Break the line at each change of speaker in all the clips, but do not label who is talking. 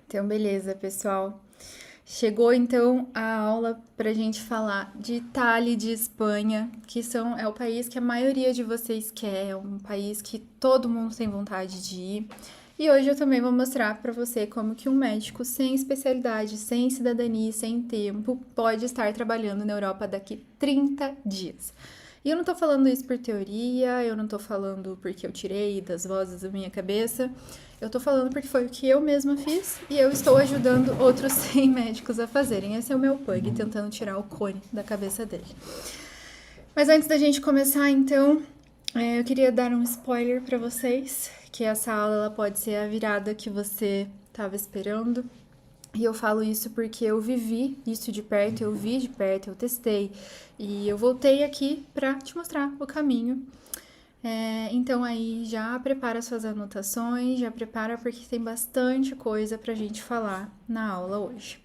Então, beleza, pessoal. Chegou então a aula para a gente falar de Itália e de Espanha, é o país que a maioria de vocês quer, é um país que todo mundo tem vontade de ir. E hoje eu também vou mostrar para você como que um médico sem especialidade, sem cidadania, sem tempo, pode estar trabalhando na Europa daqui 30 dias. E eu não tô falando isso por teoria, eu não tô falando porque eu tirei das vozes da minha cabeça, eu tô falando porque foi o que eu mesma fiz e eu estou ajudando outros 100 médicos a fazerem. Esse é o meu pug, tentando tirar o cone da cabeça dele. Mas antes da gente começar, então, eu queria dar um spoiler para vocês, que essa aula ela pode ser a virada que você estava esperando. E eu falo isso porque eu vivi isso de perto, eu vi de perto, eu testei. E eu voltei aqui para te mostrar o caminho. Então aí já prepara suas anotações, já prepara porque tem bastante coisa pra gente falar na aula hoje.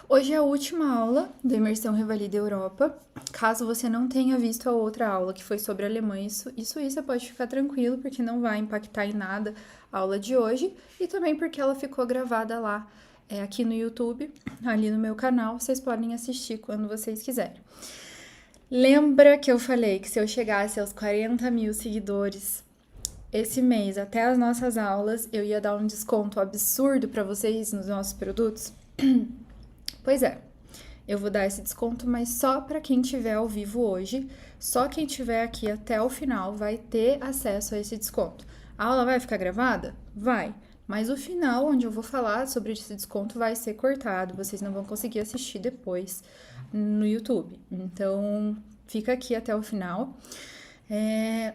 Hoje é a última aula da Imersão Revalida Europa. Caso você não tenha visto a outra aula, que foi sobre Alemanha e Suíça, pode ficar tranquilo, porque não vai impactar em nada a aula de hoje. E também porque ela ficou gravada lá, aqui no YouTube, ali no meu canal. Vocês podem assistir quando vocês quiserem. Lembra que eu falei que se eu chegasse aos 40 mil seguidores esse mês, até as nossas aulas, eu ia dar um desconto absurdo para vocês nos nossos produtos? Pois é, eu vou dar esse desconto, mas só para quem estiver ao vivo hoje. Só quem estiver aqui até o final vai ter acesso a esse desconto. A aula vai ficar gravada? Vai. Mas o final, onde eu vou falar sobre esse desconto, vai ser cortado. Vocês não vão conseguir assistir depois no YouTube. Então, fica aqui até o final.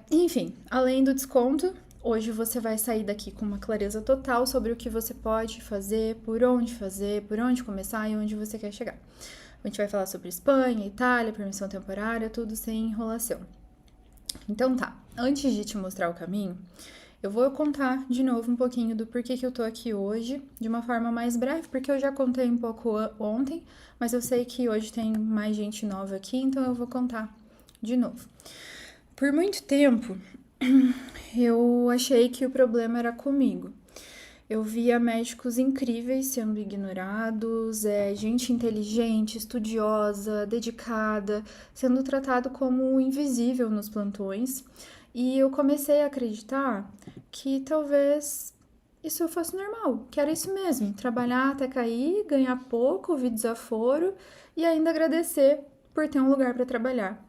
Enfim, além do desconto, hoje você vai sair daqui com uma clareza total sobre o que você pode fazer, por onde começar e onde você quer chegar. A gente vai falar sobre Espanha, Itália, permissão temporária, tudo sem enrolação. Então tá, antes de te mostrar o caminho, eu vou contar de novo um pouquinho do porquê que eu tô aqui hoje, de uma forma mais breve, porque eu já contei um pouco ontem, mas eu sei que hoje tem mais gente nova aqui, então eu vou contar de novo. Por muito tempo, eu achei que o problema era comigo. Eu via médicos incríveis sendo ignorados, gente inteligente, estudiosa, dedicada, sendo tratado como invisível nos plantões. E eu comecei a acreditar que talvez isso fosse normal, que era isso mesmo, trabalhar até cair, ganhar pouco, ouvir desaforo e ainda agradecer por ter um lugar para trabalhar.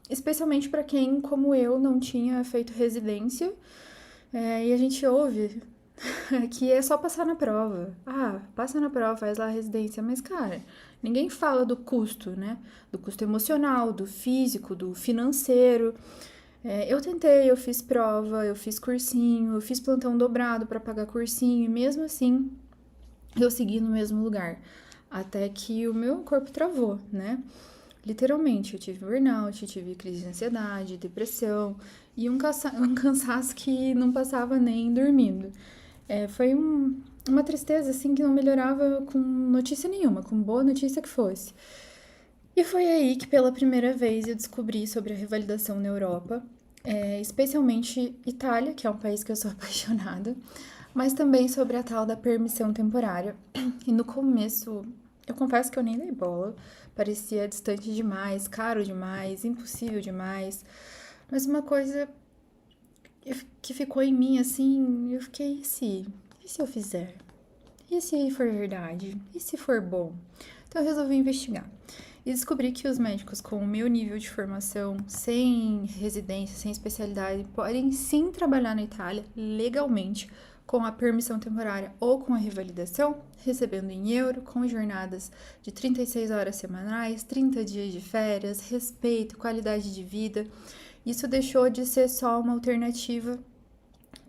Especialmente para quem, como eu, não tinha feito residência, e a gente ouve que é só passar na prova. Ah, passa na prova, faz lá a residência. Mas, cara, ninguém fala do custo, né? Do custo emocional, do físico, do financeiro. Eu tentei, eu fiz prova, eu fiz cursinho, eu fiz plantão dobrado para pagar cursinho, e mesmo assim eu segui no mesmo lugar. Até que o meu corpo travou, né? Literalmente, eu tive burnout, eu tive crise de ansiedade, depressão e um cansaço que não passava nem dormindo. Foi uma tristeza, assim, que não melhorava com notícia nenhuma, com boa notícia que fosse. E foi aí que, pela primeira vez, eu descobri sobre a revalidação na Europa, especialmente Itália, que é um país que eu sou apaixonada, mas também sobre a tal da permissão temporária. E no começo, eu confesso que eu nem dei bola, parecia distante demais, caro demais, impossível demais, mas uma coisa que ficou em mim, assim, eu fiquei, e se eu fizer? E se for verdade? E se for bom? Então eu resolvi investigar. E descobri que os médicos com o meu nível de formação, sem residência, sem especialidade, podem sim trabalhar na Itália legalmente com a permissão temporária ou com a revalidação, recebendo em euro, com jornadas de 36 horas semanais, 30 dias de férias, respeito, qualidade de vida. Isso deixou de ser só uma alternativa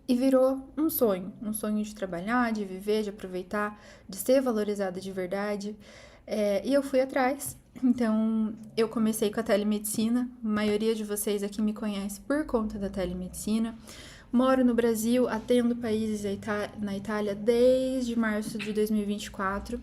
e virou um sonho de trabalhar, de viver, de aproveitar, de ser valorizada de verdade. E eu fui atrás. Então, eu comecei com a telemedicina. A maioria de vocês aqui me conhece por conta da telemedicina. Moro no Brasil, atendo países na Itália desde março de 2024.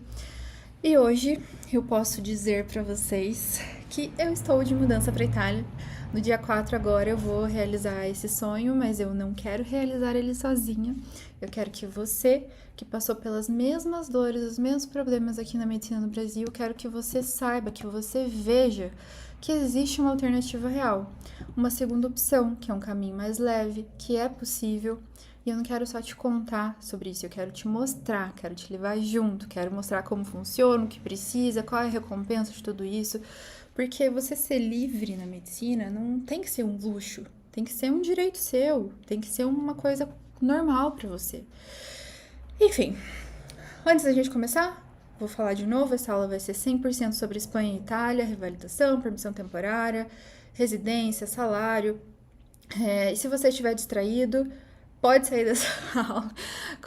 E hoje eu posso dizer para vocês que eu estou de mudança para Itália. No dia 4 agora eu vou realizar esse sonho, mas eu não quero realizar ele sozinha. Eu quero que você, que passou pelas mesmas dores, os mesmos problemas aqui na medicina no Brasil, quero que você saiba, que você veja que existe uma alternativa real, uma segunda opção, que é um caminho mais leve, que é possível. E eu não quero só te contar sobre isso, eu quero te mostrar, quero te levar junto, quero mostrar como funciona, o que precisa, qual é a recompensa de tudo isso. Porque você ser livre na medicina não tem que ser um luxo, tem que ser um direito seu, tem que ser uma coisa normal para você. Enfim, antes da gente começar, vou falar de novo, essa aula vai ser 100% sobre Espanha e Itália, revalidação, permissão temporária, residência, salário. E se você estiver distraído, pode sair dessa aula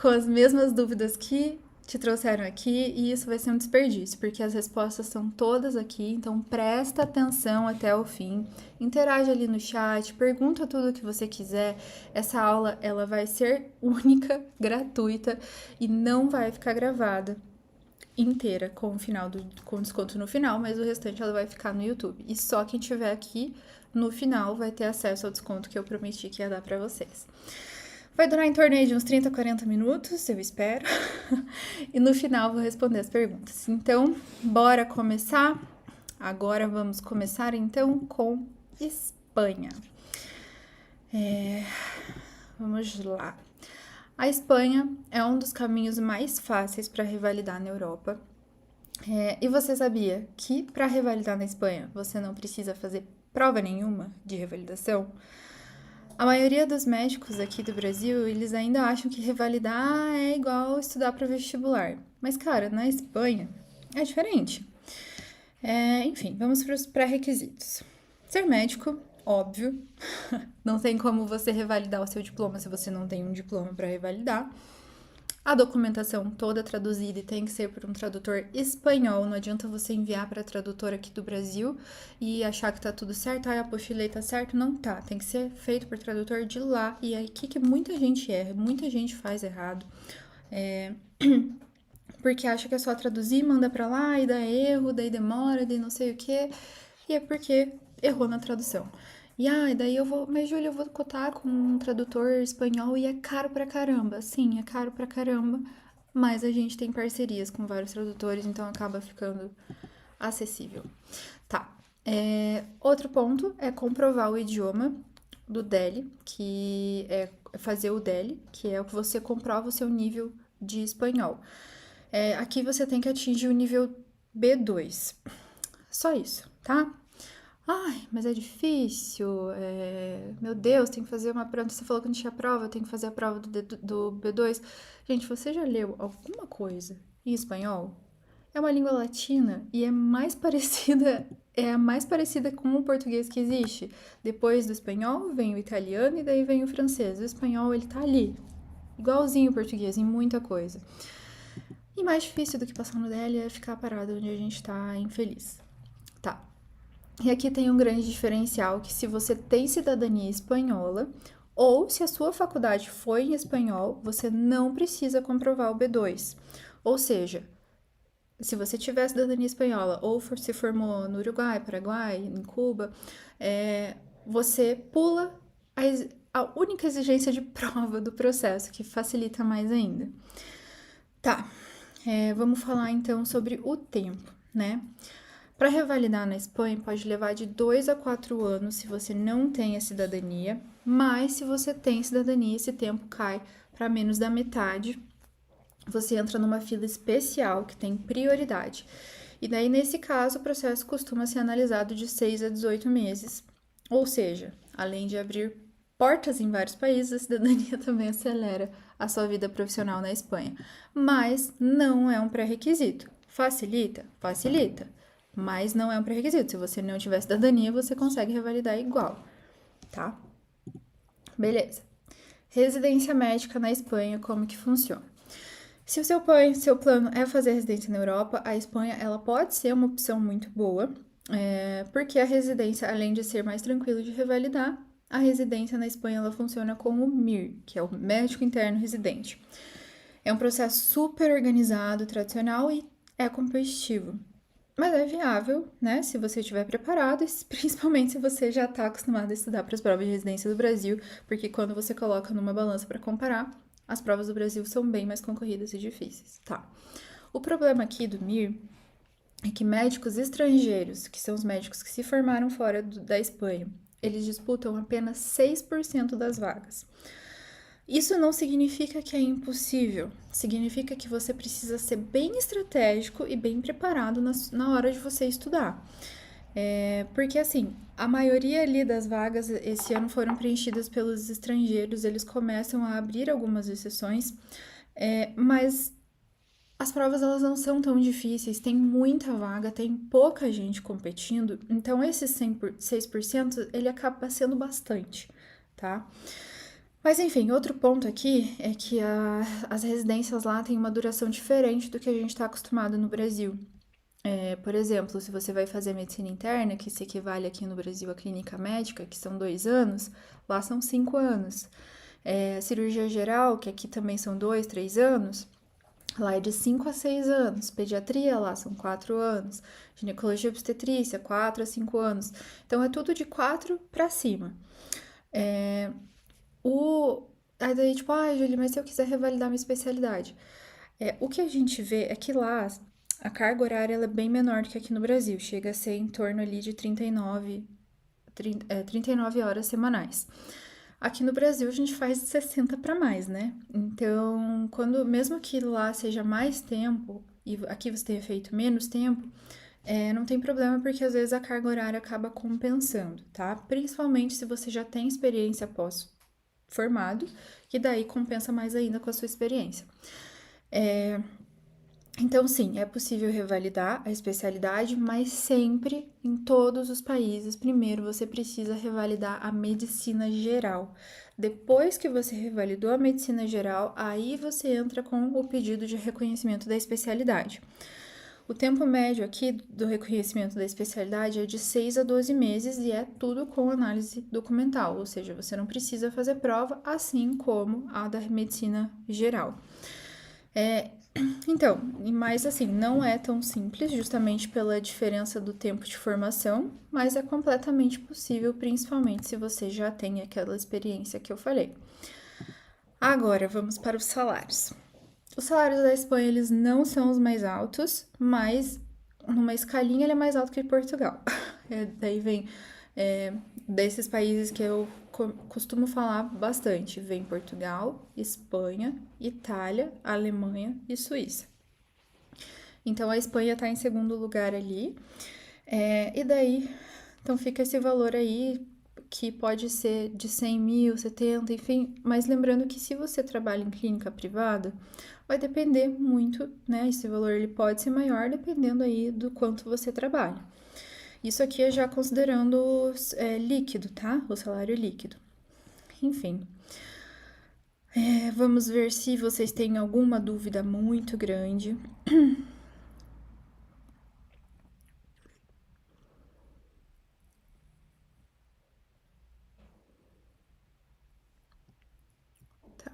com as mesmas dúvidas que te trouxeram aqui, e isso vai ser um desperdício, porque as respostas são todas aqui, então presta atenção até o fim, interage ali no chat, pergunta tudo o que você quiser. Essa aula, ela vai ser única, gratuita, e não vai ficar gravada inteira com desconto no final, mas o restante ela vai ficar no YouTube. E só quem estiver aqui no final vai ter acesso ao desconto que eu prometi que ia dar para vocês. Vai durar em torno de uns 30, 40 minutos, eu espero. E no final vou responder as perguntas. Então, bora começar? Agora vamos começar então com Espanha. Vamos lá. A Espanha é um dos caminhos mais fáceis para revalidar na Europa. E você sabia que para revalidar na Espanha você não precisa fazer prova nenhuma de revalidação? A maioria dos médicos aqui do Brasil, eles ainda acham que revalidar é igual estudar para vestibular. Mas, cara, na Espanha é diferente. Enfim, vamos para os pré-requisitos. Ser médico, óbvio. Não tem como você revalidar o seu diploma se você não tem um diploma para revalidar. A documentação toda traduzida e tem que ser por um tradutor espanhol. Não adianta você enviar para tradutor aqui do Brasil e achar que tá tudo certo. A apostila tá certo. Não tá. Tem que ser feito por tradutor de lá. E é aqui que muita gente erra, muita gente faz errado. Porque acha que é só traduzir, manda para lá e dá erro, daí demora, daí não sei o quê. E é porque errou na tradução. Daí eu vou, mas Júlia, eu vou cotar com um tradutor espanhol e é caro pra caramba. Sim, é caro pra caramba, mas a gente tem parcerias com vários tradutores, então acaba ficando acessível. Tá. Outro ponto é comprovar o idioma do DELI, que é fazer o DELI, que é o que você comprova o seu nível de espanhol. Aqui você tem que atingir o nível B2. Só isso, tá? Ai, mas é difícil. Meu Deus, tem que fazer uma prova. Você falou que não tinha prova, tem que fazer a prova do B2. Gente, você já leu alguma coisa em espanhol? É uma língua latina e é a mais parecida com o português que existe. Depois do espanhol vem o italiano e daí vem o francês. O espanhol, ele tá ali, igualzinho o português, em muita coisa. E mais difícil do que passar no DL é ficar parado onde a gente tá infeliz. Tá. E aqui tem um grande diferencial, que se você tem cidadania espanhola, ou se a sua faculdade foi em espanhol, você não precisa comprovar o B2. Ou seja, se você tiver cidadania espanhola, ou se formou no Uruguai, Paraguai, em Cuba, você pula a única exigência de prova do processo, que facilita mais ainda. Tá, vamos falar então sobre o tempo, né? Para revalidar na Espanha, pode levar de 2 a 4 anos se você não tem a cidadania, mas se você tem cidadania, esse tempo cai para menos da metade. Você entra numa fila especial que tem prioridade. E daí, nesse caso, o processo costuma ser analisado de 6 a 18 meses. Ou seja, além de abrir portas em vários países, a cidadania também acelera a sua vida profissional na Espanha. Mas não é um pré-requisito. Facilita? Facilita. Mas não é um pré-requisito. Se você não tiver cidadania, você consegue revalidar igual, tá? Beleza. Residência médica na Espanha, como que funciona? Se o seu plano é fazer residência na Europa, a Espanha ela pode ser uma opção muito boa, porque a residência, além de ser mais tranquilo de revalidar, a residência na Espanha ela funciona como o MIR, que é o Médico Interno Residente. É um processo super organizado, tradicional e é competitivo. Mas é viável, né, se você estiver preparado, e principalmente se você já está acostumado a estudar para as provas de residência do Brasil, porque quando você coloca numa balança para comparar, as provas do Brasil são bem mais concorridas e difíceis, tá? O problema aqui do MIR é que médicos estrangeiros, que são os médicos que se formaram fora da Espanha, eles disputam apenas 6% das vagas. Isso não significa que é impossível, significa que você precisa ser bem estratégico e bem preparado na hora de você estudar. Porque, assim, a maioria ali das vagas esse ano foram preenchidas pelos estrangeiros, eles começam a abrir algumas exceções, mas as provas elas não são tão difíceis, tem muita vaga, tem pouca gente competindo, então esse 6% ele acaba sendo bastante, tá? Mas enfim, outro ponto aqui é que as residências lá têm uma duração diferente do que a gente está acostumado no Brasil. Por exemplo, se você vai fazer medicina interna, que se equivale aqui no Brasil à clínica médica, que são 2 anos, lá são 5 anos. Cirurgia geral, que aqui também são 2, 3 anos, lá é de 5 a 6 anos. Pediatria, lá são 4 anos. Ginecologia e obstetrícia, 4 a 5 anos. Então, é tudo de 4 para cima. Aí daí, tipo, Julie, mas se eu quiser revalidar minha especialidade? O que a gente vê é que lá a carga horária ela é bem menor do que aqui no Brasil, chega a ser em torno ali de 39 horas semanais. Aqui no Brasil a gente faz de 60 para mais, né? Então, mesmo que lá seja mais tempo e aqui você tenha feito menos tempo, não tem problema porque às vezes a carga horária acaba compensando, tá? Principalmente se você já tem experiência pós-formado, que daí compensa mais ainda com a sua experiência. Então, sim, é possível revalidar a especialidade, mas sempre, em todos os países, primeiro você precisa revalidar a medicina geral. Depois que você revalidou a medicina geral, aí você entra com o pedido de reconhecimento da especialidade. O tempo médio aqui do reconhecimento da especialidade é de 6 a 12 meses e é tudo com análise documental, ou seja, você não precisa fazer prova, assim como a da medicina geral. Então, mas assim, não é tão simples, justamente pela diferença do tempo de formação, mas é completamente possível, principalmente se você já tem aquela experiência que eu falei. Agora, vamos para os salários. Os salários da Espanha, eles não são os mais altos, mas numa escalinha ele é mais alto que Portugal. Daí vem desses países que eu costumo falar bastante. Vem Portugal, Espanha, Itália, Alemanha e Suíça. Então, a Espanha está em segundo lugar ali. E daí, então fica esse valor aí, que pode ser de 100 mil, 70, enfim. Mas lembrando que se você trabalha em clínica privada, vai depender muito, né? Esse valor ele pode ser maior dependendo aí do quanto você trabalha. Isso aqui é já considerando líquido, tá? O salário líquido. Enfim. Vamos ver se vocês têm alguma dúvida muito grande. Tá.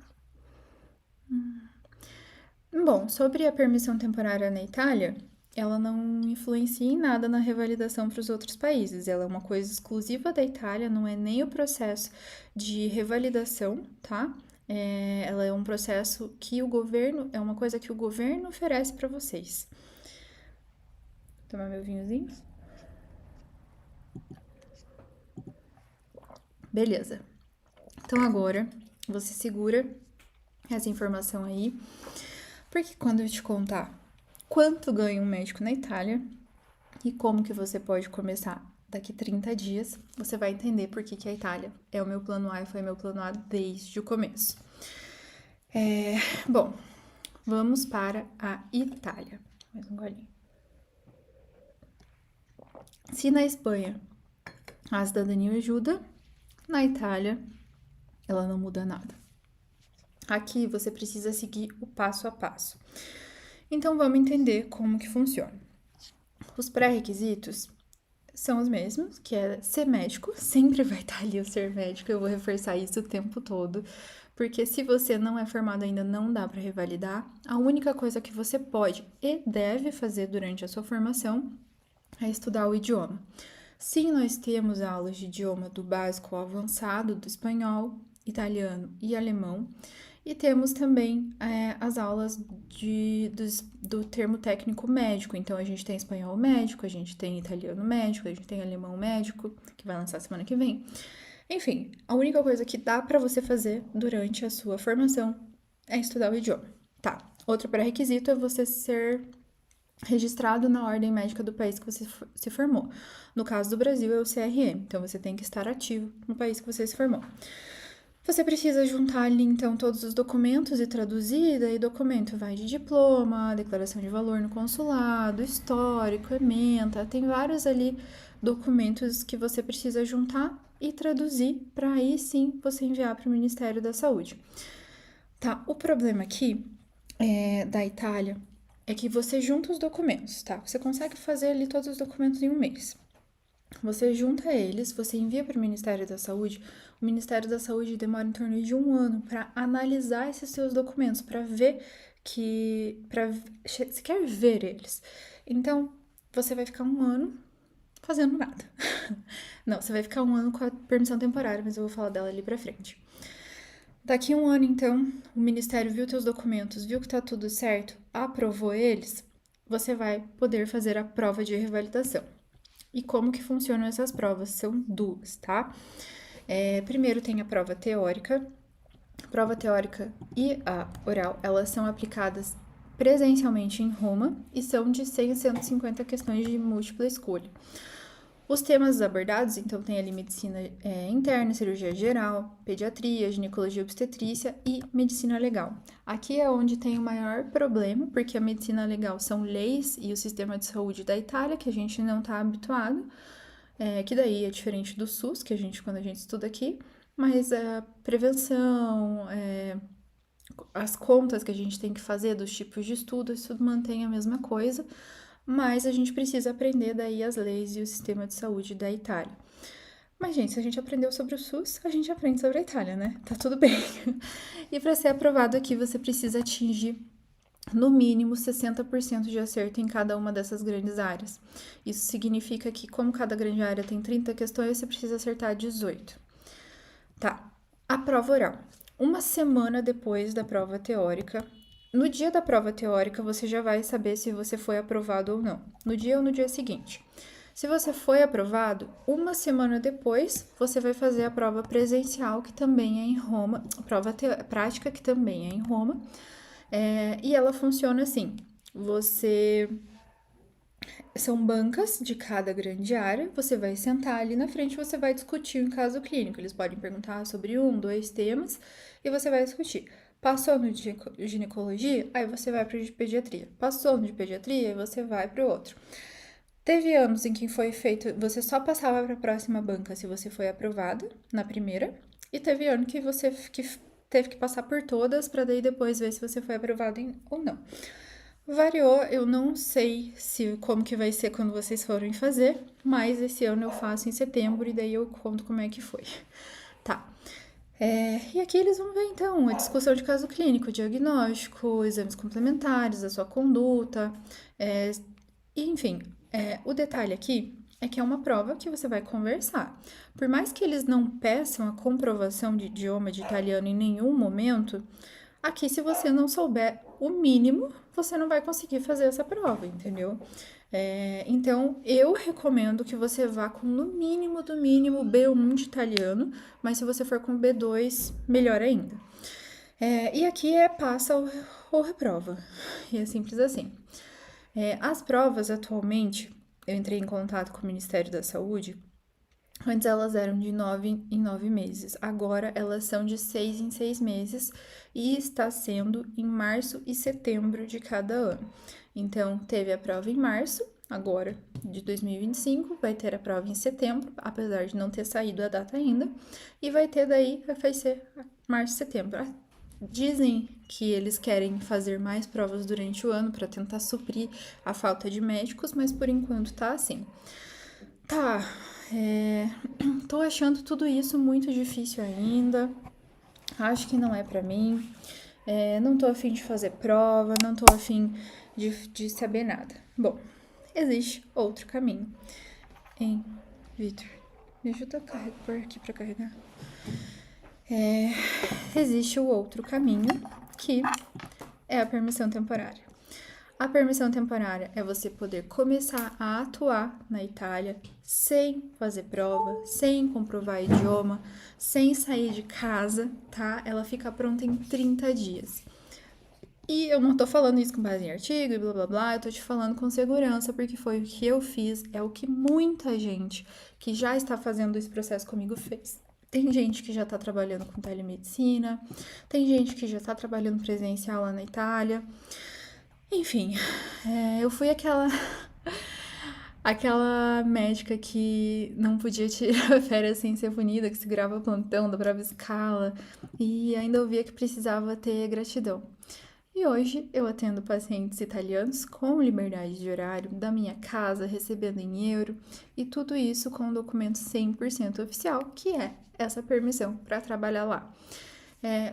Bom, sobre a permissão temporária na Itália, ela não influencia em nada na revalidação para os outros países. Ela é uma coisa exclusiva da Itália, não é nem o processo de revalidação, tá? Ela é um processo que é uma coisa que o governo oferece para vocês. Tomar meu vinhozinho? Beleza. Então agora você segura essa informação aí, porque quando eu te contar quanto ganha um médico na Itália e como que você pode começar daqui 30 dias, você vai entender por que a Itália é o meu plano A e foi meu plano A desde o começo. Bom, vamos para a Itália. Mais um golinho. Se na Espanha a cidadania ajuda, na Itália ela não muda nada. Aqui você precisa seguir o passo a passo. Então vamos entender como que funciona. Os pré-requisitos são os mesmos, que é ser médico, sempre vai estar ali o ser médico, eu vou reforçar isso o tempo todo, porque se você não é formado ainda, não dá para revalidar. A única coisa que você pode e deve fazer durante a sua formação é estudar o idioma. Sim, nós temos aulas de idioma do básico ao avançado, do espanhol, italiano e alemão. E temos também as aulas do termo técnico médico. Então, a gente tem espanhol médico, a gente tem italiano médico, a gente tem alemão médico, que vai lançar semana que vem. Enfim, a única coisa que dá para você fazer durante a sua formação é estudar o idioma. Tá, outro pré-requisito é você ser registrado na ordem médica do país que você se formou. No caso do Brasil, é o CRM, então você tem que estar ativo no país que você se formou. Você precisa juntar ali, então, todos os documentos e traduzir, daí documento vai de diploma, declaração de valor no consulado, histórico, ementa, tem vários ali documentos que você precisa juntar e traduzir para aí sim você enviar para o Ministério da Saúde. Tá, o problema aqui da Itália é que você junta os documentos, tá? Você consegue fazer ali todos os documentos em um mês. Você junta eles, você envia para o Ministério da Saúde. O Ministério da Saúde demora em torno de 1 ano para analisar esses seus documentos, para ver você quer ver eles. Então, você vai ficar 1 ano fazendo nada. Não, você vai ficar 1 ano com a permissão temporária, mas eu vou falar dela ali pra frente. Daqui 1 ano, então, o Ministério viu teus documentos, viu que tá tudo certo, aprovou eles, você vai poder fazer a prova de revalidação. E como que funcionam essas provas? São 2, tá? Primeiro tem a prova teórica. A prova teórica e a oral, elas são aplicadas presencialmente em Roma e são de 100 a 150 questões de múltipla escolha. Os temas abordados, então, tem ali medicina interna, cirurgia geral, pediatria, ginecologia obstetrícia e medicina legal. Aqui é onde tem o maior problema, porque a medicina legal são leis e o sistema de saúde da Itália, que a gente não está habituado, que daí é diferente do SUS, que quando a gente estuda aqui, mas a prevenção, as contas que a gente tem que fazer dos tipos de estudo, isso tudo mantém a mesma coisa, mas a gente precisa aprender daí as leis e o sistema de saúde da Itália. Mas, gente, se a gente aprendeu sobre o SUS, a gente aprende sobre a Itália, né? Tá tudo bem. E para ser aprovado aqui, você precisa atingir no mínimo 60% de acerto em cada uma dessas grandes áreas. Isso significa que, como cada grande área tem 30 questões, você precisa acertar 18. Tá, a prova oral. 1 semana depois da prova teórica, no dia da prova teórica, você já vai saber se você foi aprovado ou não, no dia ou no dia seguinte. Se você foi aprovado, 1 semana depois, você vai fazer a prova presencial, que também é em Roma, a prova prática, que também é em Roma, e ela funciona assim: são bancas de cada grande área, você vai sentar ali na frente, você vai discutir um caso clínico. Eles podem perguntar sobre 1, 2 temas e você vai discutir. Passou no de ginecologia, aí você vai para de pediatria. Passou no de pediatria, aí você vai para o outro. Teve anos em que foi feito, você só passava para a próxima banca se você foi aprovada na primeira, e teve ano que você teve que passar por todas para daí depois ver se você foi aprovado ou não. Variou, eu não sei como que vai ser quando vocês forem fazer, mas esse ano eu faço em setembro e daí eu conto como é que foi. Tá. E aqui eles vão ver, então, a discussão de caso clínico, diagnóstico, exames complementares, a sua conduta, enfim. O detalhe aqui é que é uma prova que você vai conversar. Por mais que eles não peçam a comprovação de idioma de italiano em nenhum momento, aqui, se você não souber o mínimo, você não vai conseguir fazer essa prova, entendeu? Então, eu recomendo que você vá com no mínimo do mínimo B1 de italiano, mas se você for com B2, melhor ainda. E aqui passa ou reprova, e é simples assim. As provas, atualmente, eu entrei em contato com o Ministério da Saúde. Antes elas eram de 9 em 9 meses, agora elas são de 6 em 6 meses e está sendo em março e setembro de cada ano. Então, teve a prova em março, agora de 2025, vai ter a prova em setembro, apesar de não ter saído a data ainda, e vai ser março e setembro. Dizem que eles querem fazer mais provas durante o ano para tentar suprir a falta de médicos, mas por enquanto tá assim. Tá, tô achando tudo isso muito difícil ainda, acho que não é pra mim, não tô afim de fazer prova, não tô afim de saber nada. Bom, existe outro caminho, hein, Vitor? Deixa eu por aqui pra carregar. Existe o outro caminho, que é a permissão temporária. A permissão temporária é você poder começar a atuar na Itália sem fazer prova, sem comprovar idioma, sem sair de casa, tá? Ela fica pronta em 30 dias. E eu não tô falando isso com base em artigo e blá blá blá, eu tô te falando com segurança, porque foi o que eu fiz, é o que muita gente que já está fazendo esse processo comigo fez. Tem gente que já tá trabalhando com telemedicina, tem gente que já tá trabalhando presencial lá na Itália. Enfim, eu fui aquela médica que não podia tirar férias sem ser punida, que segurava plantão da brava escala e ainda ouvia que precisava ter gratidão. E hoje eu atendo pacientes italianos com liberdade de horário, da minha casa, recebendo em euro, e tudo isso com um documento 100% oficial, que é essa permissão para trabalhar lá.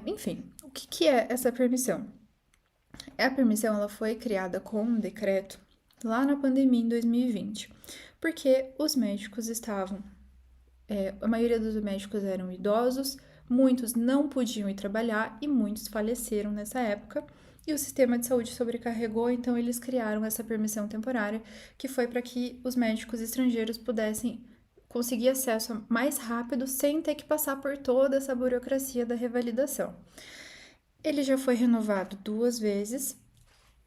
Enfim, o que é essa permissão? A permissão ela foi criada com um decreto lá na pandemia em 2020, porque os médicos estavam, a maioria dos médicos eram idosos, muitos não podiam ir trabalhar e muitos faleceram nessa época. E o sistema de saúde sobrecarregou, então eles criaram essa permissão temporária, que foi para que os médicos estrangeiros pudessem conseguir acesso mais rápido sem ter que passar por toda essa burocracia da revalidação. Ele já foi renovado 2 vezes,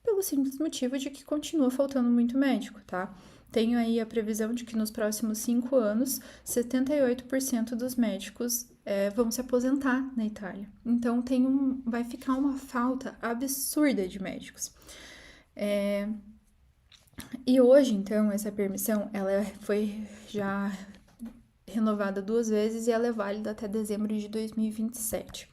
pelo simples motivo de que continua faltando muito médico, tá? Tenho aí a previsão de que nos próximos 5 anos, 78% dos médicos vão se aposentar na Itália. Então, vai ficar uma falta absurda de médicos. E hoje, então, essa permissão, ela foi já renovada 2 vezes e ela é válida até dezembro de 2027.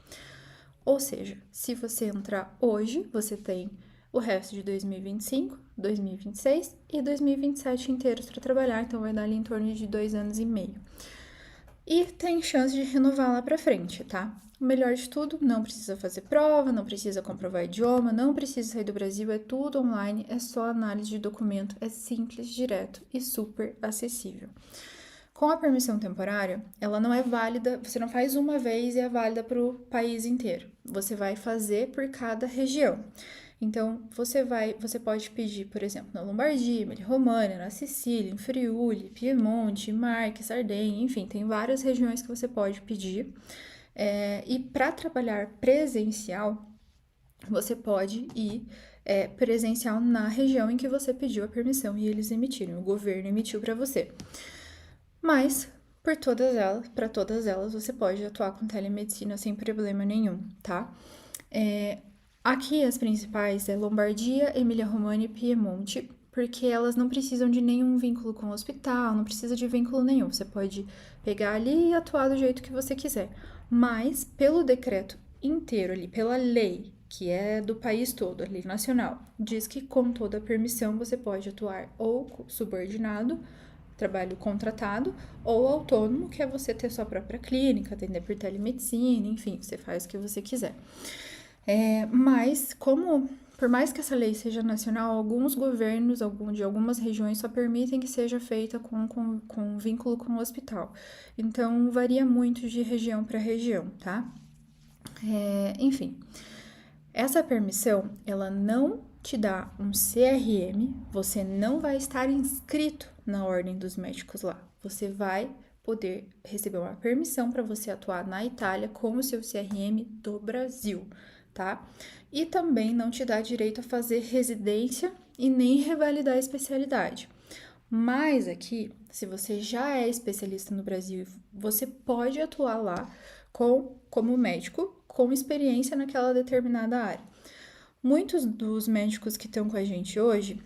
Ou seja, se você entrar hoje, você tem o resto de 2025, 2026 e 2027 inteiros para trabalhar, então vai dar ali em torno de 2 anos e meio. E tem chance de renovar lá para frente, tá? O melhor de tudo, não precisa fazer prova, não precisa comprovar idioma, não precisa sair do Brasil, é tudo online, é só análise de documento, é simples, direto e super acessível. Com a permissão temporária, ela não é válida, você não faz uma vez e é válida para o país inteiro. Você vai fazer por cada região. Então, você pode pedir, por exemplo, na Lombardia, Emília-Romagna, na Sicília, em Friuli, Piemonte, Marche, Sardenha, enfim, tem várias regiões que você pode pedir. E para trabalhar presencial, você pode ir presencial na região em que você pediu a permissão e eles emitiram, o governo emitiu para você. Mas, para todas elas, você pode atuar com telemedicina sem problema nenhum, tá? Aqui as principais é Lombardia, Emília-Romagna e Piemonte, porque elas não precisam de nenhum vínculo com o hospital, não precisa de vínculo nenhum. Você pode pegar ali e atuar do jeito que você quiser. Mas, pelo decreto inteiro ali, pela lei, que é do país todo, a lei nacional, diz que com toda a permissão você pode atuar ou subordinado, trabalho contratado, ou autônomo, que é você ter sua própria clínica, atender por telemedicina, enfim, você faz o que você quiser. Mas, por mais que essa lei seja nacional, alguns governos de algumas regiões só permitem que seja feita com vínculo com o hospital. Então, varia muito de região para região, tá? Enfim, essa permissão, ela não te dá um CRM, você não vai estar inscrito na ordem dos médicos lá. Você vai poder receber uma permissão para você atuar na Itália com o seu CRM do Brasil, tá? E também não te dá direito a fazer residência e nem revalidar a especialidade. Mas aqui, se você já é especialista no Brasil, você pode atuar lá como médico com experiência naquela determinada área. Muitos dos médicos que estão com a gente hoje,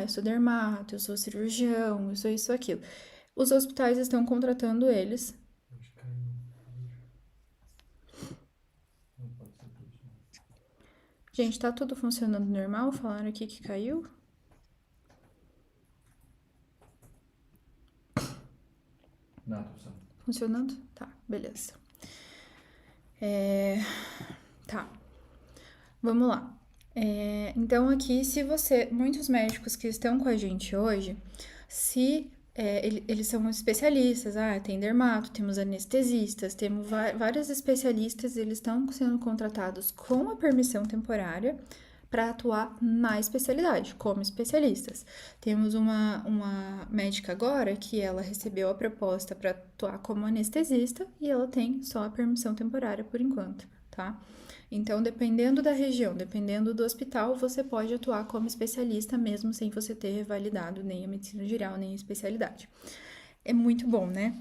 eu sou dermato, eu sou cirurgião, eu sou isso, aquilo. Os hospitais estão contratando eles. Gente, tá tudo funcionando normal? Falaram aqui que caiu?
Não,
funcionando? Tá, beleza. Tá, vamos lá. Então aqui, muitos médicos que estão com a gente hoje, se eles são especialistas, tem dermato, temos anestesistas, temos vários especialistas, eles estão sendo contratados com a permissão temporária para atuar na especialidade, como especialistas. Temos uma médica agora que ela recebeu a proposta para atuar como anestesista e ela tem só a permissão temporária por enquanto, tá? Então, dependendo da região, dependendo do hospital, você pode atuar como especialista mesmo sem você ter revalidado nem a medicina geral, nem a especialidade. É muito bom, né?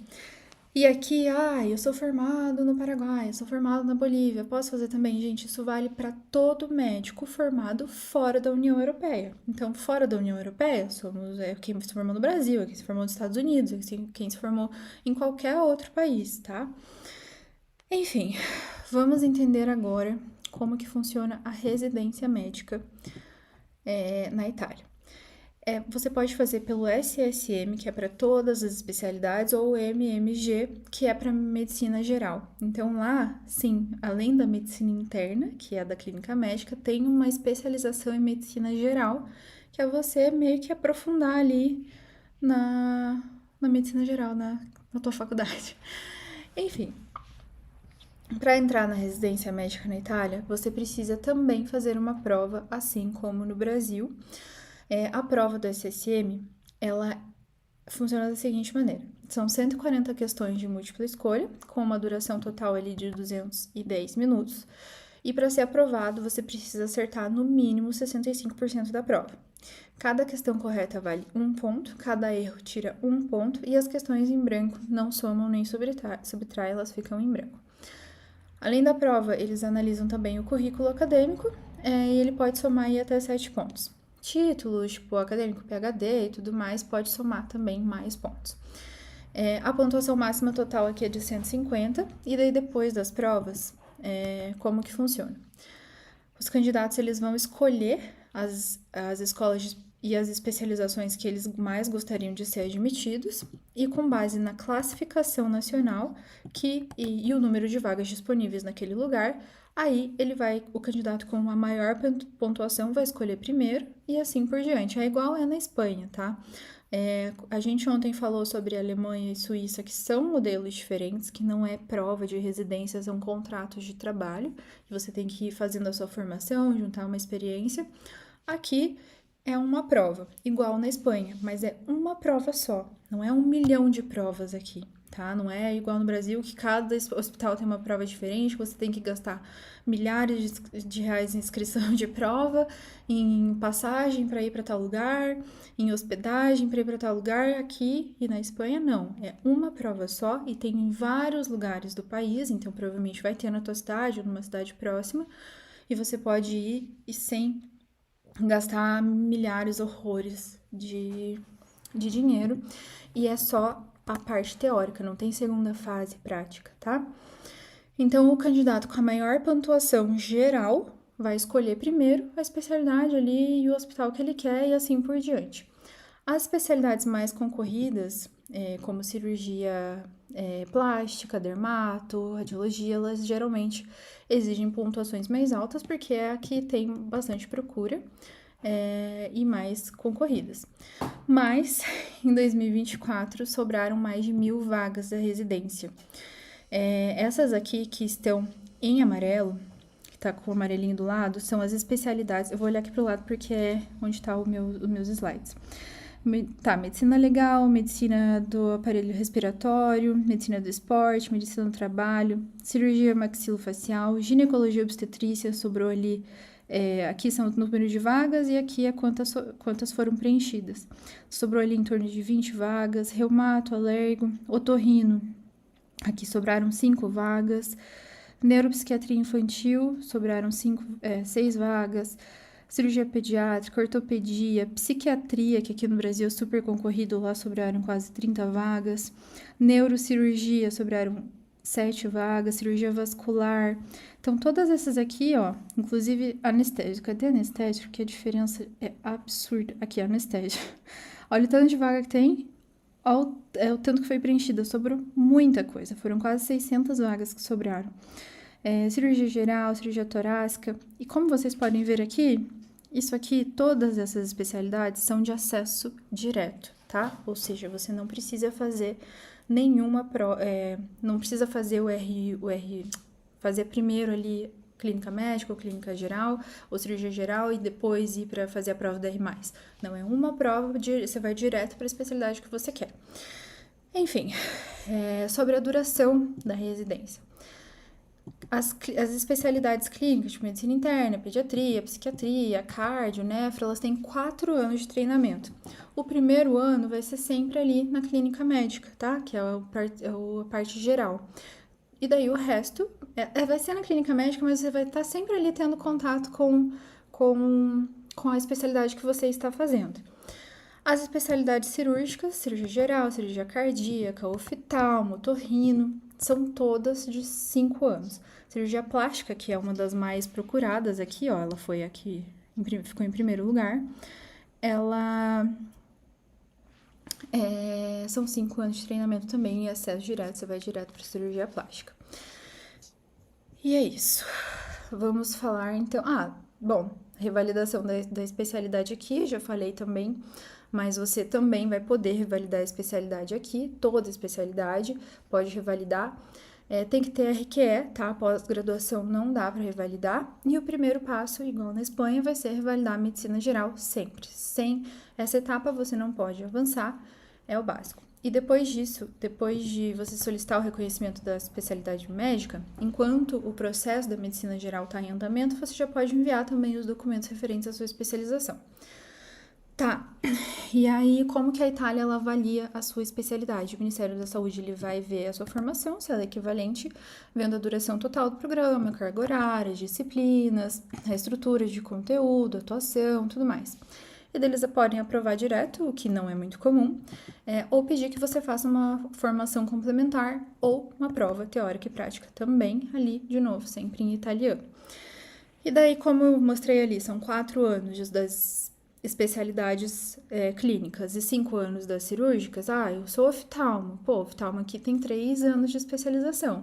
E aqui, eu sou formado no Paraguai, eu sou formado na Bolívia, posso fazer também? Gente, isso vale para todo médico formado fora da União Europeia. Então, fora da União Europeia, somos quem se formou no Brasil, quem se formou nos Estados Unidos, quem se formou em qualquer outro país, tá? Enfim, vamos entender agora como que funciona a residência médica na Itália. Você pode fazer pelo SSM, que é para todas as especialidades, ou o MMG, que é para medicina geral. Então lá, sim, além da medicina interna, que é da clínica médica, tem uma especialização em medicina geral, que é você meio que aprofundar ali na medicina geral, na tua faculdade. Enfim, para entrar na residência médica na Itália, você precisa também fazer uma prova, assim como no Brasil. A prova do SSM, ela funciona da seguinte maneira. São 140 questões de múltipla escolha, com uma duração total ali de 210 minutos. E para ser aprovado, você precisa acertar no mínimo 65% da prova. Cada questão correta vale 1 ponto, cada erro tira 1 ponto e as questões em branco não somam nem subtraem, elas ficam em branco. Além da prova, eles analisam também o currículo acadêmico e ele pode somar aí até 7 pontos. Títulos, tipo acadêmico, PhD e tudo mais, pode somar também mais pontos. A pontuação máxima total aqui é de 150, e daí depois das provas, como que funciona? Os candidatos, eles vão escolher as escolas e as especializações que eles mais gostariam de ser admitidos, e com base na classificação nacional e o número de vagas disponíveis naquele lugar, aí o candidato com a maior pontuação vai escolher primeiro e assim por diante. É igual na Espanha, tá? A gente ontem falou sobre Alemanha e Suíça, que são modelos diferentes, que não é prova de residência, são contratos de trabalho, que você tem que ir fazendo a sua formação, juntar uma experiência. Aqui é uma prova, igual na Espanha, mas é uma prova só, não é 1 milhão de provas aqui, tá? Não é igual no Brasil, que cada hospital tem uma prova diferente, você tem que gastar milhares de reais em inscrição de prova, em passagem para ir para tal lugar, em hospedagem para ir para tal lugar. Aqui e na Espanha não, é uma prova só e tem em vários lugares do país, então provavelmente vai ter na tua cidade ou numa cidade próxima, e você pode ir e sem gastar milhares, horrores de dinheiro, e é só a parte teórica, não tem segunda fase prática, tá? Então, o candidato com a maior pontuação geral vai escolher primeiro a especialidade ali e o hospital que ele quer e assim por diante. As especialidades mais concorridas, como cirurgia plástica, dermato, radiologia, elas geralmente exigem pontuações mais altas porque é a que tem bastante procura e mais concorridas. Mas, em 2024, sobraram mais de 1.000 vagas da residência. Essas aqui que estão em amarelo, que tá com o amarelinho do lado, são as especialidades. Eu vou olhar aqui pro lado porque é onde tá os meus slides. Tá, medicina legal, medicina do aparelho respiratório, medicina do esporte, medicina do trabalho, cirurgia maxilofacial, ginecologia obstetrícia, sobrou ali, aqui são o número de vagas e aqui é quantas foram preenchidas. Sobrou ali em torno de 20 vagas, reumato, alergo, otorrino, aqui sobraram 5 vagas, neuropsiquiatria infantil, sobraram 6 vagas, cirurgia pediátrica, ortopedia, psiquiatria, que aqui no Brasil é super concorrido, lá sobraram quase 30 vagas, neurocirurgia, sobraram 7 vagas, cirurgia vascular. Então, todas essas aqui, inclusive anestésico. Cadê anestésico? Porque a diferença é absurda. Aqui, anestésico. Olha o tanto de vaga que tem, olha o tanto que foi preenchida. Sobrou muita coisa, foram quase 600 vagas que sobraram. Cirurgia geral, cirurgia torácica. E como vocês podem ver aqui, isso aqui, todas essas especialidades são de acesso direto, tá? tá? Ou seja, você não precisa fazer nenhuma prova, não precisa fazer fazer primeiro ali clínica médica ou clínica geral ou cirurgia geral e depois ir para fazer a prova do R+. Não, é uma prova, você vai direto para a especialidade que você quer. Enfim, sobre a duração da residência. As especialidades clínicas, tipo medicina interna, pediatria, psiquiatria, cardio, nefro, elas têm 4 anos de treinamento. O primeiro ano vai ser sempre ali na clínica médica, tá? Que é a parte geral. E daí o resto vai ser na clínica médica, mas você vai estar sempre ali tendo contato com a especialidade que você está fazendo. As especialidades cirúrgicas, cirurgia geral, cirurgia cardíaca, oftalmo, otorrino, são todas de 5 anos. Cirurgia plástica, que é uma das mais procuradas aqui, ó, ela foi aqui, ficou em primeiro lugar, ela são 5 anos de treinamento também e acesso direto, você vai direto para cirurgia plástica. E é isso. Vamos falar então. Revalidação da especialidade aqui, já falei também, mas você também vai poder revalidar a especialidade aqui, toda especialidade pode revalidar. Tem que ter RQE, tá? Pós-graduação não dá para revalidar. E o primeiro passo, igual na Espanha, vai ser revalidar a medicina geral sempre. Sem essa etapa, você não pode avançar, é o básico. E depois disso, depois de você solicitar o reconhecimento da especialidade médica, enquanto o processo da medicina geral está em andamento, você já pode enviar também os documentos referentes à sua especialização. Tá, e aí como que a Itália ela avalia a sua especialidade? O Ministério da Saúde ele vai ver a sua formação, se ela é equivalente, vendo a duração total do programa, carga horária, disciplinas, a estrutura de conteúdo, atuação, tudo mais. E daí eles podem aprovar direto, o que não é muito comum, ou pedir que você faça uma formação complementar ou uma prova teórica e prática também, ali, de novo, sempre em italiano. E daí, como eu mostrei ali, são 4 anos das especialidades clínicas e 5 anos das cirúrgicas. Eu sou oftalmo. Pô, oftalmo aqui tem 3 anos de especialização.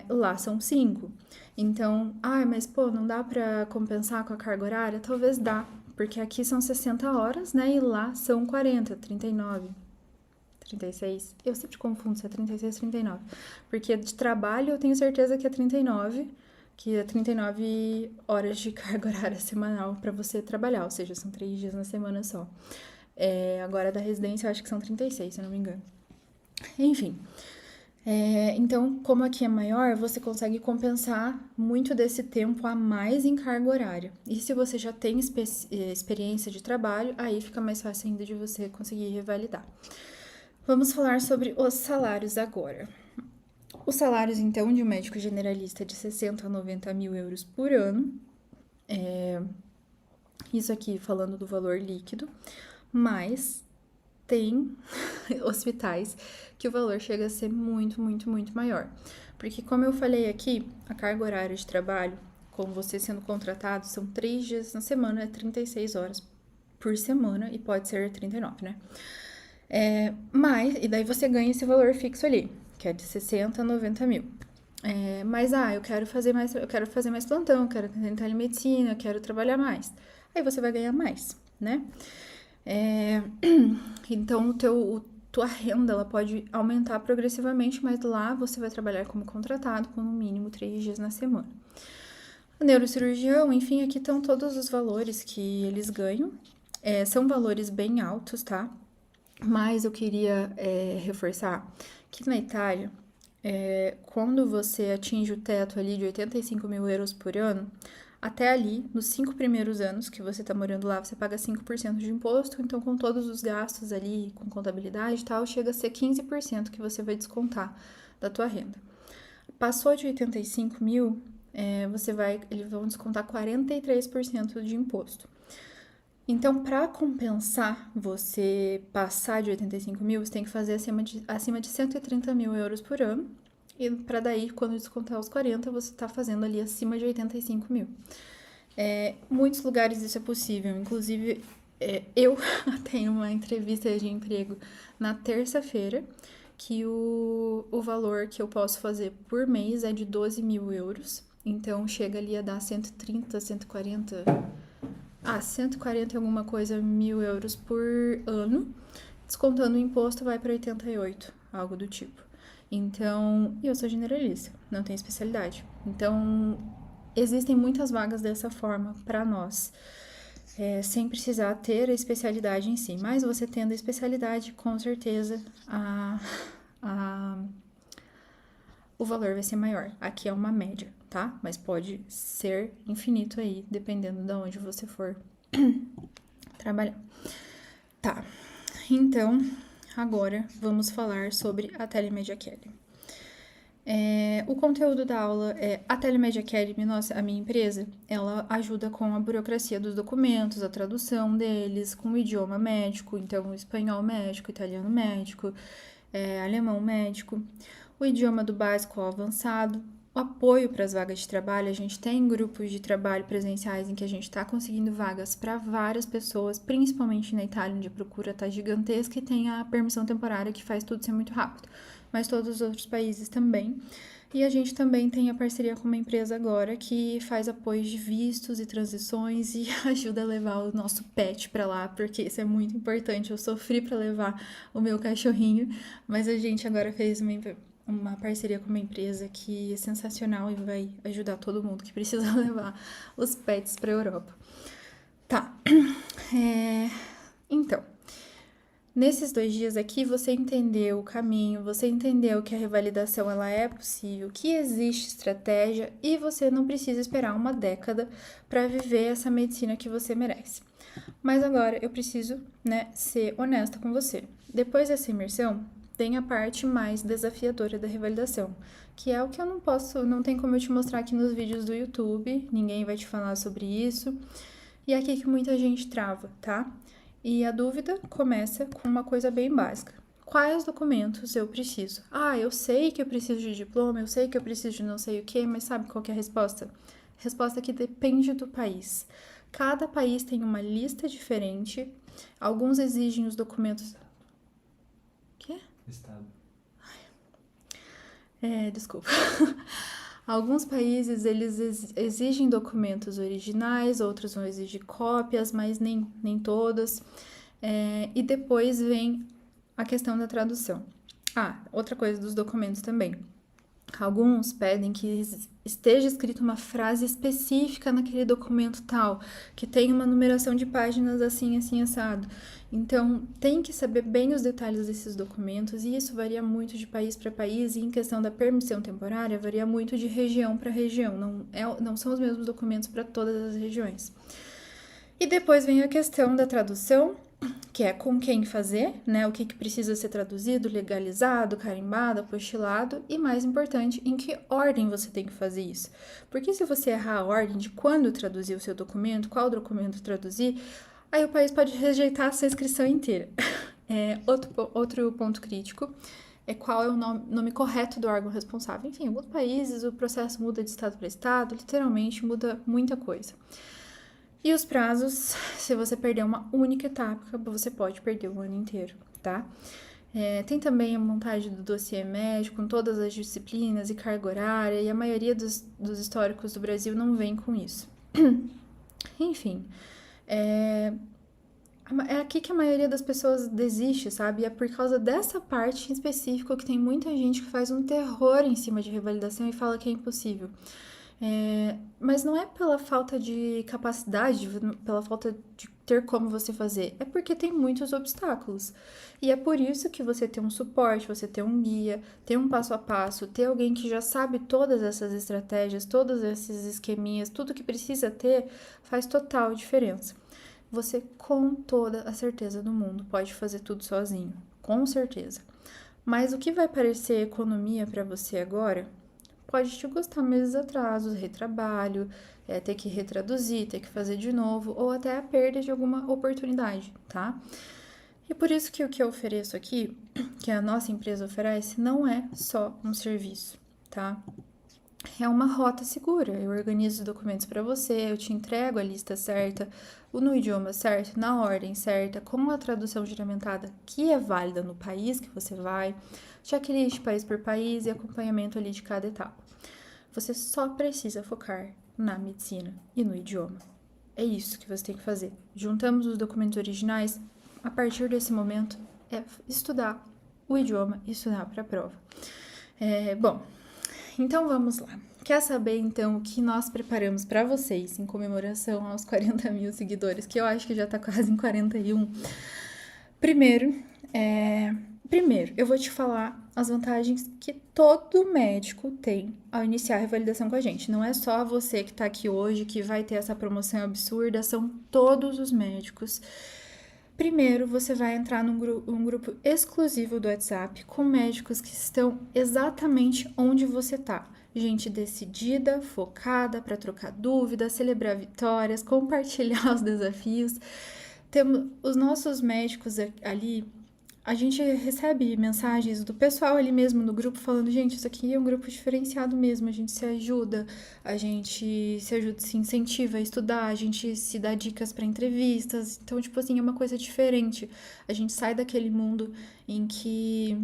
Lá são 5. Então, mas pô, não dá pra compensar com a carga horária? Talvez dá, porque aqui são 60 horas, né? E lá são 40, 39, 36. Eu sempre confundo se é 36 ou 39. Porque de trabalho eu tenho certeza que é 39, que é 39 horas de carga horária semanal para você trabalhar, ou seja, são 3 dias na semana só. Agora da residência eu acho que são 36, se eu não me engano. Enfim. Então, como aqui é maior, você consegue compensar muito desse tempo a mais em carga horária. E se você já tem experiência de trabalho, aí fica mais fácil ainda de você conseguir revalidar. Vamos falar sobre os salários agora. Os salários, então, de um médico generalista é de 60 a 90 mil euros por ano. Isso aqui falando do valor líquido, mas tem hospitais que o valor chega a ser muito, muito, muito maior. Porque, como eu falei aqui, a carga horária de trabalho, com você sendo contratado, são 3 dias na semana, 36 horas por semana, e pode ser 39, né? E daí você ganha esse valor fixo ali, que é de 60 a 90 mil. Mas, eu quero fazer mais plantão, eu quero atender telemedicina, eu quero trabalhar mais. Aí você vai ganhar mais, né? Então, tua renda ela pode aumentar progressivamente, mas lá você vai trabalhar como contratado com no mínimo 3 dias na semana. O neurocirurgião, enfim, aqui estão todos os valores que eles ganham. São valores bem altos, tá? Mas eu queria reforçar que na Itália, quando você atinge o teto ali de 85 mil euros por ano, até ali, nos 5 primeiros anos que você tá morando lá, você paga 5% de imposto, então com todos os gastos ali, com contabilidade e tal, chega a ser 15% que você vai descontar da tua renda. Passou de 85 mil, eles vão descontar 43% de imposto. Então, para compensar você passar de 85 mil, você tem que fazer acima de 130 mil euros por ano. E para daí, quando descontar os 40, você tá fazendo ali acima de 85 mil. Muitos lugares isso é possível. Inclusive, eu tenho uma entrevista de emprego na terça-feira, que o valor que eu posso fazer por mês é de 12 mil euros. Então, chega ali a dar 130, 140 140 e alguma coisa mil euros por ano, descontando o imposto vai para 88, algo do tipo. Então, e eu sou generalista, não tenho especialidade. Então, existem muitas vagas dessa forma para nós, sem precisar ter a especialidade em si. Mas você tendo a especialidade, com certeza, o valor vai ser maior. Aqui é uma média, tá? Mas pode ser infinito aí, dependendo de onde você for trabalhar. Tá, então agora vamos falar sobre a Telemed Academy. O conteúdo da aula é a Telemed Academy, a minha empresa, ela ajuda com a burocracia dos documentos, a tradução deles, com o idioma médico, então espanhol médico, italiano médico, alemão médico, o idioma do básico ao avançado, o apoio para as vagas de trabalho. A gente tem grupos de trabalho presenciais em que a gente está conseguindo vagas para várias pessoas, principalmente na Itália, onde a procura está gigantesca e tem a permissão temporária que faz tudo ser muito rápido, mas todos os outros países também. E a gente também tem a parceria com uma empresa agora que faz apoio de vistos e transições e ajuda a levar o nosso pet para lá, porque isso é muito importante. Eu sofri para levar o meu cachorrinho, mas a gente agora fez uma parceria com uma empresa que é sensacional e vai ajudar todo mundo que precisa levar os pets para a Europa. Tá, então, nesses 2 dias aqui você entendeu o caminho, você entendeu que a revalidação ela é possível, que existe estratégia e você não precisa esperar uma década para viver essa medicina que você merece. Mas agora eu preciso, ser honesta com você. Depois dessa imersão, tem a parte mais desafiadora da revalidação, que é o que eu não tem como eu te mostrar aqui nos vídeos do YouTube, ninguém vai te falar sobre isso, e é aqui que muita gente trava, tá? E a dúvida começa com uma coisa bem básica. Quais documentos eu preciso? Eu sei que eu preciso de diploma, eu sei que eu preciso de não sei o que, mas sabe qual que é a resposta? A resposta é que depende do país. Cada país tem uma lista diferente, alguns exigem os documentos... Quê?
Estado.
Desculpa. Alguns países, eles exigem documentos originais, outros vão exigir cópias, mas nem todas. E depois vem a questão da tradução. Outra coisa dos documentos também. Alguns pedem que esteja escrita uma frase específica naquele documento tal, que tenha uma numeração de páginas assim, assim, assado. Então, tem que saber bem os detalhes desses documentos, e isso varia muito de país para país, e em questão da permissão temporária, varia muito de região para região, não são os mesmos documentos para todas as regiões. E depois vem a questão da tradução, que é com quem fazer, o que precisa ser traduzido, legalizado, carimbado, apostilado, e mais importante, em que ordem você tem que fazer isso. Porque se você errar a ordem de quando traduzir o seu documento, qual documento traduzir, aí o país pode rejeitar a sua inscrição inteira. Outro ponto crítico é qual é o nome correto do órgão responsável. Enfim, em alguns países o processo muda de estado para estado, literalmente muda muita coisa. E os prazos, se você perder uma única etapa, você pode perder o ano inteiro, tá? Tem também a montagem do dossiê médico, com todas as disciplinas e carga horária, e a maioria dos históricos do Brasil não vem com isso. Enfim, é aqui que a maioria das pessoas desiste, sabe? E é por causa dessa parte em específico que tem muita gente que faz um terror em cima de revalidação e fala que é impossível. Mas não é pela falta de capacidade, pela falta de ter como você fazer, é porque tem muitos obstáculos. E é por isso que você ter um suporte, você ter um guia, ter um passo a passo, ter alguém que já sabe todas essas estratégias, todos esses esqueminhas, tudo que precisa ter, faz total diferença. Você, com toda a certeza do mundo, pode fazer tudo sozinho, com certeza. Mas o que vai parecer economia para você agora pode te custar meses atrasos, retrabalho, ter que retraduzir, ter que fazer de novo, ou até a perda de alguma oportunidade, tá? E por isso que o que eu ofereço aqui, que a nossa empresa oferece, não é só um serviço, tá? É uma rota segura. Eu organizo os documentos para você, eu te entrego a lista certa, no idioma certo, na ordem certa, com a tradução juramentada que é válida no país que você vai, checklist país por país e acompanhamento ali de cada etapa. Você só precisa focar na medicina e no idioma. É isso que você tem que fazer. Juntamos os documentos originais. A partir desse momento, é estudar o idioma e estudar para a prova. Bom, então vamos lá. Quer saber, então, o que nós preparamos para vocês em comemoração aos 40 mil seguidores, que eu acho que já tá quase em 41? Primeiro, eu vou te falar as vantagens que todo médico tem ao iniciar a revalidação com a gente. Não é só você que tá aqui hoje que vai ter essa promoção absurda, são todos os médicos. Primeiro, você vai entrar num grupo exclusivo do WhatsApp com médicos que estão exatamente onde você tá. Gente decidida, focada para trocar dúvidas, celebrar vitórias, compartilhar os desafios. Temos os nossos médicos ali, a gente recebe mensagens do pessoal ali mesmo no grupo falando, gente, isso aqui é um grupo diferenciado mesmo, a gente se ajuda, se incentiva a estudar, a gente se dá dicas para entrevistas, então, tipo assim, é uma coisa diferente. A gente sai daquele mundo em que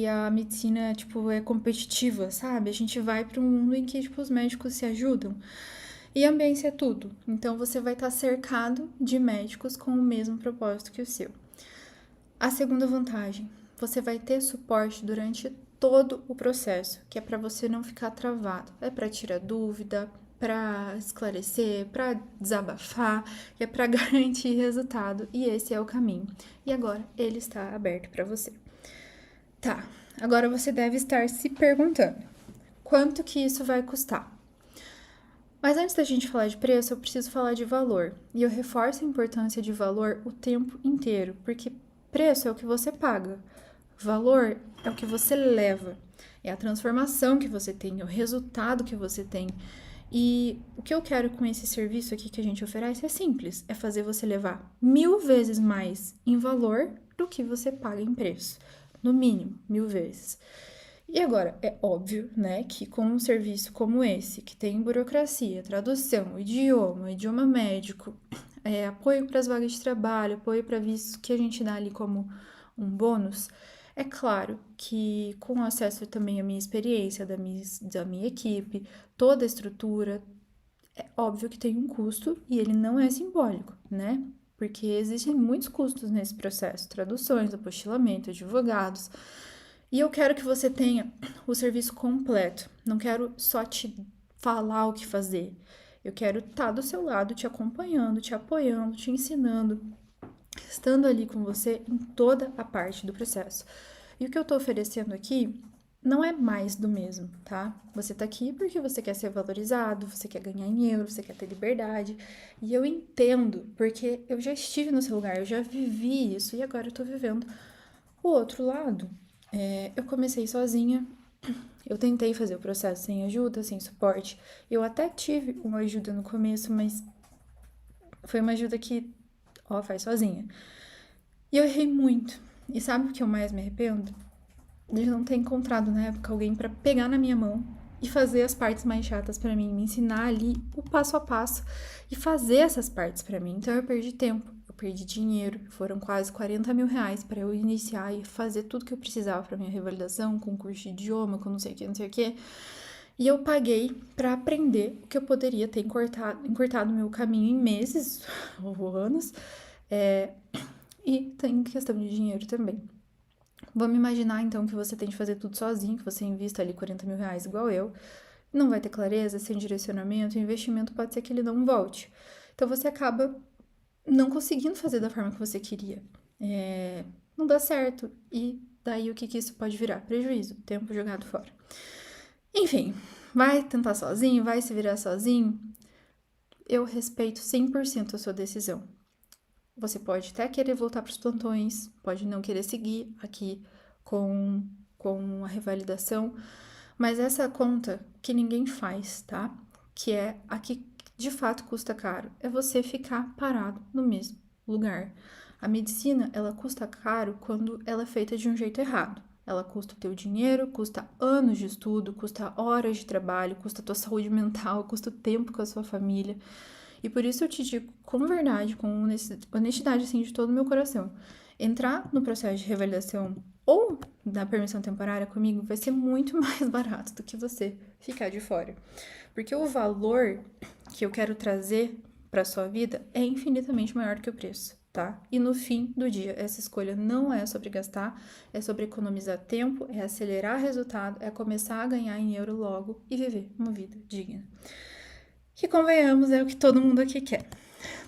a medicina, tipo, é competitiva, sabe? A gente vai para um mundo em que, tipo, os médicos se ajudam. E ambiência é tudo. Então, você vai estar cercado de médicos com o mesmo propósito que o seu. A segunda vantagem, você vai ter suporte durante todo o processo, que é para você não ficar travado. É para tirar dúvida, para esclarecer, para desabafar, é para garantir resultado. E esse é o caminho. E agora, ele está aberto para você. Tá, agora você deve estar se perguntando, quanto que isso vai custar? Mas antes da gente falar de preço, eu preciso falar de valor. E eu reforço a importância de valor o tempo inteiro, porque preço é o que você paga, valor é o que você leva, é a transformação que você tem, é o resultado que você tem. E o que eu quero com esse serviço aqui que a gente oferece é simples, é fazer você levar 1000 vezes mais em valor do que você paga em preço, no mínimo 1000 vezes. E agora, é óbvio, né, que com um serviço como esse, que tem burocracia, tradução, idioma médico, apoio para as vagas de trabalho, apoio para vistos que a gente dá ali como um bônus, é claro que com acesso também à minha experiência, da minha equipe, toda a estrutura, é óbvio que tem um custo e ele não é simbólico, né? Porque existem muitos custos nesse processo, traduções, apostilamento, advogados. E eu quero que você tenha o serviço completo. Não quero só te falar o que fazer. Eu quero estar do seu lado, te acompanhando, te apoiando, te ensinando, estando ali com você em toda a parte do processo. E o que eu tô oferecendo aqui não é mais do mesmo, tá? Você tá aqui porque você quer ser valorizado, você quer ganhar em euro, você quer ter liberdade. E eu entendo, porque eu já estive no seu lugar, eu já vivi isso e agora eu tô vivendo o outro lado. Eu comecei sozinha, eu tentei fazer o processo sem ajuda, sem suporte. Eu até tive uma ajuda no começo, mas foi uma ajuda que, faz sozinha. E eu errei muito. E sabe o que eu mais me arrependo? De não ter encontrado na época alguém pra pegar na minha mão e fazer as partes mais chatas pra mim, me ensinar ali o passo a passo e fazer essas partes pra mim. Então eu perdi tempo, eu perdi dinheiro, foram quase 40 mil reais pra eu iniciar e fazer tudo que eu precisava pra minha revalidação, com curso de idioma, com não sei o que. E eu paguei pra aprender o que eu poderia ter encurtado meu caminho em meses ou anos. E tem questão de dinheiro também. Vamos imaginar, então, que você tem de fazer tudo sozinho, que você invista ali 40 mil reais igual eu. Não vai ter clareza, sem direcionamento, o investimento pode ser que ele não volte. Então, você acaba não conseguindo fazer da forma que você queria. Não dá certo. E daí, o que isso pode virar? Prejuízo, tempo jogado fora. Enfim, vai tentar sozinho, vai se virar sozinho. Eu respeito 100% a sua decisão. Você pode até querer voltar para os plantões, pode não querer seguir aqui com a revalidação, mas essa conta que ninguém faz, tá? Que é a que de fato custa caro, é você ficar parado no mesmo lugar. A medicina, ela custa caro quando ela é feita de um jeito errado. Ela custa o teu dinheiro, custa anos de estudo, custa horas de trabalho, custa a tua saúde mental, custa o tempo com a sua família. E por isso eu te digo com verdade, com honestidade, assim, de todo o meu coração. Entrar no processo de revalidação ou na permissão temporária comigo, vai ser muito mais barato do que você ficar de fora. Porque o valor que eu quero trazer para sua vida é infinitamente maior do que o preço, tá? E no fim do dia, essa escolha não é sobre gastar, é sobre economizar tempo, é acelerar resultado, é começar a ganhar em euro logo e viver uma vida digna. Que convenhamos, é o que todo mundo aqui quer.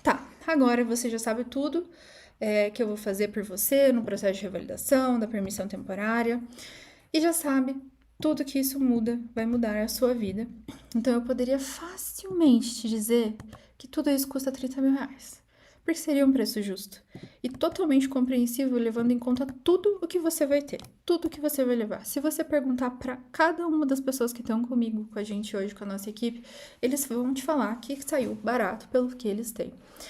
Tá, agora você já sabe tudo que eu vou fazer por você no processo de revalidação, da permissão temporária, e já sabe tudo que isso vai mudar a sua vida. Então eu poderia facilmente te dizer que tudo isso custa 30 mil reais, porque seria um preço justo e totalmente compreensível, levando em conta tudo o que você vai ter, tudo que você vai levar. Se você perguntar para cada uma das pessoas que estão comigo, com a gente hoje, com a nossa equipe, eles vão te falar que saiu barato pelo que eles têm.